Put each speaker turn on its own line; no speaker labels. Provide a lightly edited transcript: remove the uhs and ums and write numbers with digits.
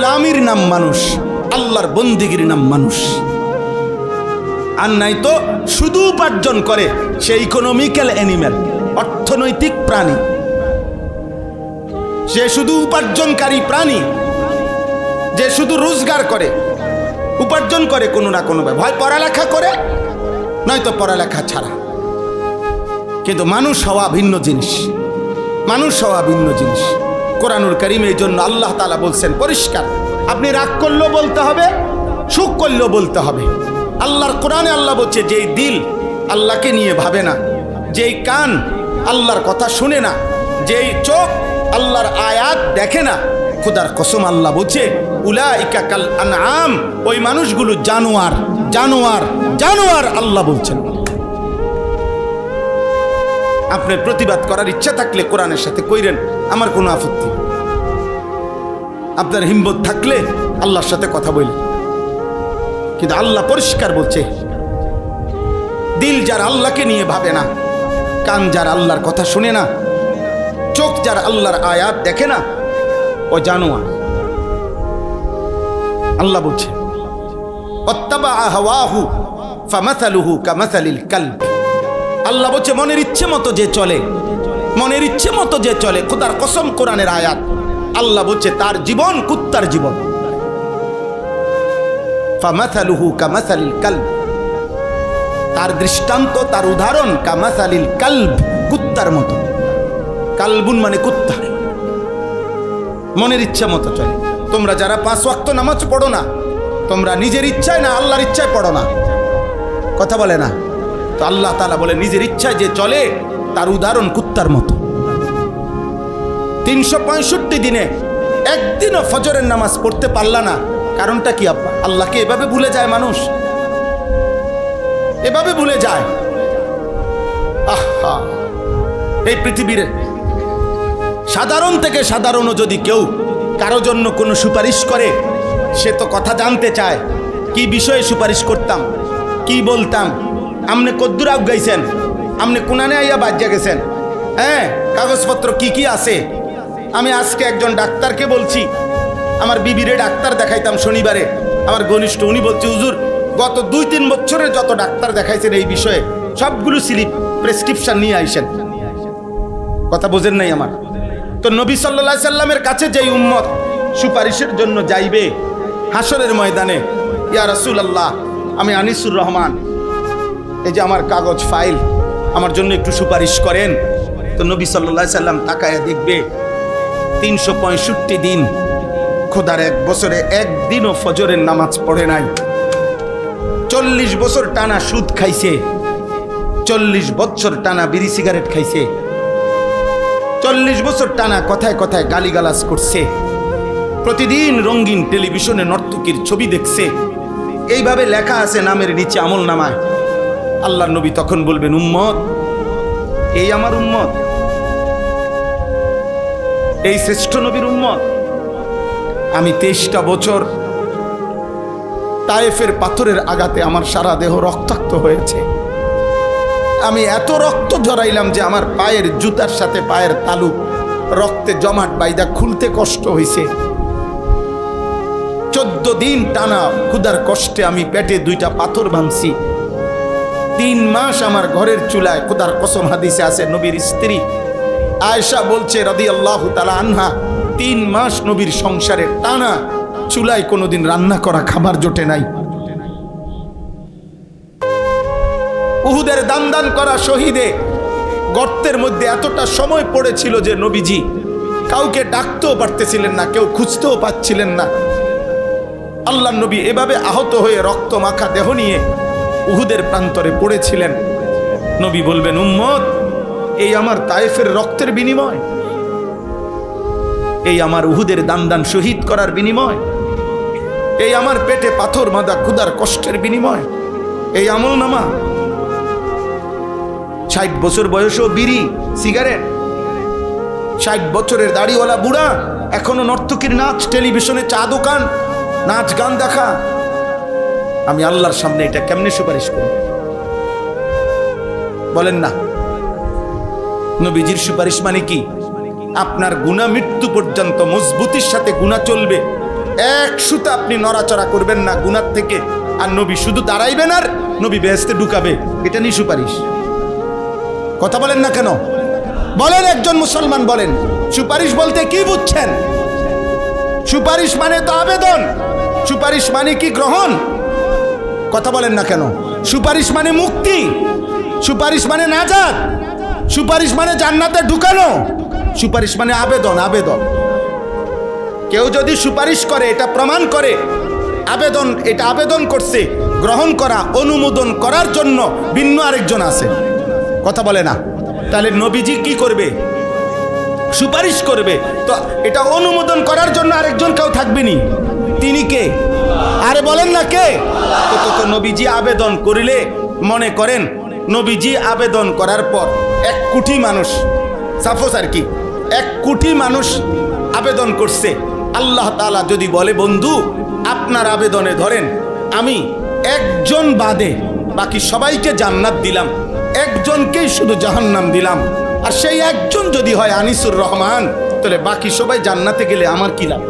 গোলামির নাম মানুষ, আল্লাহর বন্দিগির নাম মানুষ। আর নাই তো শুধু উপার্জন করে, সে ইকোনমিক্যাল অ্যানিম্যাল, অর্থনৈতিক প্রাণী। সে শুধু উপার্জনকারী প্রাণী, যে শুধু রোজগার করে, উপার্জন করে কোনো না কোনো ভাবে, হয় পড়ালেখা করে নয়তো পড়ালেখা ছাড়া। কিন্তু মানুষ হওয়া ভিন্ন জিনিস, মানুষ হওয়া ভিন্ন জিনিস। কোরআনুল কারীম এই জন্য আল্লাহ তাআলা বলছেন পরিষ্কার, আপনি রাগ করলেও বলতে হবে, সুখ করলেও বলতে হবে। আল্লাহর কোরআনে আল্লাহ বলছে, যেই দিল আল্লাহকে নিয়ে ভাবে না, যেই কান আল্লাহর কথা শুনে না, যেই চোখ আল্লাহর আয়াত দেখে না, খোদার কসম আল্লাহ বলছে উলাইকা কাল আনআম, ওই মানুষগুলো জানোয়ার, জানোয়ার, জানোয়ার আল্লাহ বলছেন। আপনার প্রতিবাদ করার ইচ্ছা থাকলে কোরআনের সাথে কইরেন, আমার কোনো আপত্তি। আপনার হিম্মত থাকলে আল্লাহর সাথে কথা বলেন। কিন্তু আল্লাহ পরিষ্কার বলছে, দিল যার আল্লাহকে নিয়ে ভাবে না, কান যার আল্লাহর কথা শুনে না, চোখ যার আল্লাহর আয়াত দেখে না, ও জানোয়ার। আল্লাহ বলছে ওয়াত্তাবা হাওয়াহু ফামাসালুহু কামাসালিল কালব। আল্লাহ বলছে মনের ইচ্ছে মতো যে চলে, মনের ইচ্ছে মতো যে চলে, খোদার কসম কোরআনের আয়াত, আল্লাহ বলছে তার জীবন কুত্তার জীবন। ফামাসালুহু কামাসালিল কালব, তার দৃষ্টান্ত, তার উদাহরণ কামাসালিল কালব, কুত্তার মতো। কালবুন মানে কুত্তা। মনের ইচ্ছা মতো চলে। তোমরা যারা 5 ওয়াক্ত নামাজ পড়ো না, তোমরা নিজের ইচ্ছায় না আল্লাহর ইচ্ছায় পড়ো না, কথা বলে না তো। আল্লাহ তাআলা বলে নিজের ইচ্ছায় যে চলে তার উদাহরণ কুত্তার মতো। 365 দিনে একদিনও ফজরের নামাজ পড়তে পারলা না, কারণটা কি আব্বা? আল্লাহকে এভাবে ভুলে যায় মানুষ, এভাবে ভুলে যায়। আহা, এই পৃথিবীর সাধারণ থেকে সাধারণও যদি কেউ কারো জন্য কোনো সুপারিশ করে, সে তো কথা জানতে চায়, কি বিষয়ে সুপারিশ করতাম, কি বলতাম, আমনে কদ্দুর আগাইছেন, আমনে কোনানে আইয়া বাজ্যা গেছেন, হ্যাঁ কাগজপত্র কি কি আছে। আমি আজকে একজন ডাক্তারকে বলছি, আমার বিবিরে ডাক্তার দেখাইতাম শনিবারে, আমার ঘনিষ্ঠ, উনি বলছে হুজুর গত 2-3 বছরের যত ডাক্তার দেখাইছেন এই বিষয়ে সবগুলো স্লিপ প্রেসক্রিপশন নিয়ে আইসেন। কথা বোঝেন নাই আমার? তো নবী সাল্লাল্লাহু আলাইহি সাল্লামের কাছে যেই উম্মত সুপারিশের জন্য যাইবে হাসরের ময়দানে, ইয়া রাসূলুল্লাহ আমি আনিসুর রহমান, এই যে আমার কাগজ ফাইল, আমার জন্য একটু সুপারিশ করেন। তো নবী সাল্লাল্লাহু আলাইহি সাল্লাম তাকায়া দেখবে 365 দিন খোদার 1 বছরে একদিনও ফজরের নামাজ পড়ে নাই। 40 বছর টানা সুদ খাইছে, 40 বছর টানা বিড়ি সিগারেট খাইছে, 40 বছর টানা কথায় কথায় গালিগালাজ করছে, প্রতিদিন রঙিন টেলিভিশনে নর্তকীর ছবি দেখছে। এইভাবে লেখা আছে নামের নিচে আমল নামায়। আল্লাহর নবী তখন বলবেন, উম্মত, এই আমার উম্মত, এই শ্রেষ্ঠ নবীর উম্মত। আমি 23টা বছর তায়েফের পাথরের আঘাতে আমার সারা দেহ রক্তাক্ত হয়েছে। আমি এত রক্ত ঝরাইলাম যে আমার পায়ের জুতার সাথে পায়ের তালু রক্তে জমাট বাইদা খুলতে কষ্ট হয়েছে। 14 দিন টানা ক্ষুধার কষ্টে আমি পেটে 2টা পাথর ভাঙছি। 3 মাস আমার ঘরের চুলায়, খোদার কসম হাদিসে আছে, নবীর স্ত্রী আয়েশা বলছে রাদিয়াল্লাহু তাআলা আনহা, 3 মাস নবীর সংসারে টানা চুলায় কোনোদিন রান্না করা খাবার জোটে নাই। উহুদের দান করা শহীদে গর্তের মধ্যে এতটা সময় পড়েছিল যে নবীজি কাউকে ডাকতেও পারতেছিলেন না, কেউ খুঁজতেও পাচ্ছিলেন না। আল্লাহর নবী এভাবে আহত হয়ে রক্ত মাখা দেহ নিয়ে উহুদের প্রান্তরে পড়েছিলেন। নবী বলবেন, উম্মত, এই আমার তায়েফের রক্তের বিনিময়, এই আমার উহুদের দান শহীদ করার বিনিময়, এই আমার পেটে পাথর বাঁধা ক্ষুধার কষ্টের বিনিময়, এই আমল নামা। 60 বছর বয়সেও বিড়ি সিগারেট, 60 বছরের দাড়িওয়ালা বুড়া এখনো নর্তকীর নাচ, টেলিভিশনে চা দোকান, নাচ গান দেখা। আমি আল্লাহর সামনে এটা কেমনে সুপারিশ করব? বলেন না। নবীজির সুপারিশ মানে কি? আপনার গুনাহ মৃত্যু পর্যন্ত মজবুতির সাথে গুনাহ চলবে, এক সুতা আপনি নড়াচড়া করবেন না গুনার থেকে, আর নবী শুধু দাঁড়াইবেন আর নবী বেহেশতে ঢুকাবে, এটা নিয়ে সুপারিশ। কথা বলেন না কেন? বলেন, একজন মুসলমান বলেন, সুপারিশ বলতে কি বুঝছেন? সুপারিশ মানে তো আবেদন, সুপারিশ মানে কি গ্রহণ? কথা বলেন না কেন? সুপারিশ মানে মুক্তি, সুপারিশ মানে নাজাত, সুপারিশ মানে জান্নাতে ঢুকানো, সুপারিশ মানে আবেদন। আবেদন, কেউ যদি সুপারিশ করে এটা প্রমাণ করে আবেদন, এটা আবেদন করছে, গ্রহণ করা, অনুমোদন করার জন্য ভিন্ন আরেকজন আছে। কথা বলে না? তাহলে নবীজি কি করবে? সুপারিশ করবে, তো এটা অনুমোদন করার জন্য আরেকজন কেউ থাকবেনি, তিনি কে? আরে বলেন না কে? তো নবীজি আবেদন করিলে, মনে করেন নবীজি আবেদন করার পর 1 কোটি মানুষ, সাপোজ আর কি 1 কোটি মানুষ আবেদন করছে, আল্লাহ তাআলা যদি বলে বন্ধু আপনার আবেদনে ধরেন আমি একজন বাদে বাকি সবাইকে জান্নাত দিলাম, একজনকেই শুধু জাহান্নাম দিলাম, আর সেই একজন যদি হয় আনিসুর রহমান, তাহলে বাকি সবাই জান্নাতে গেলে আমার কি লাভ?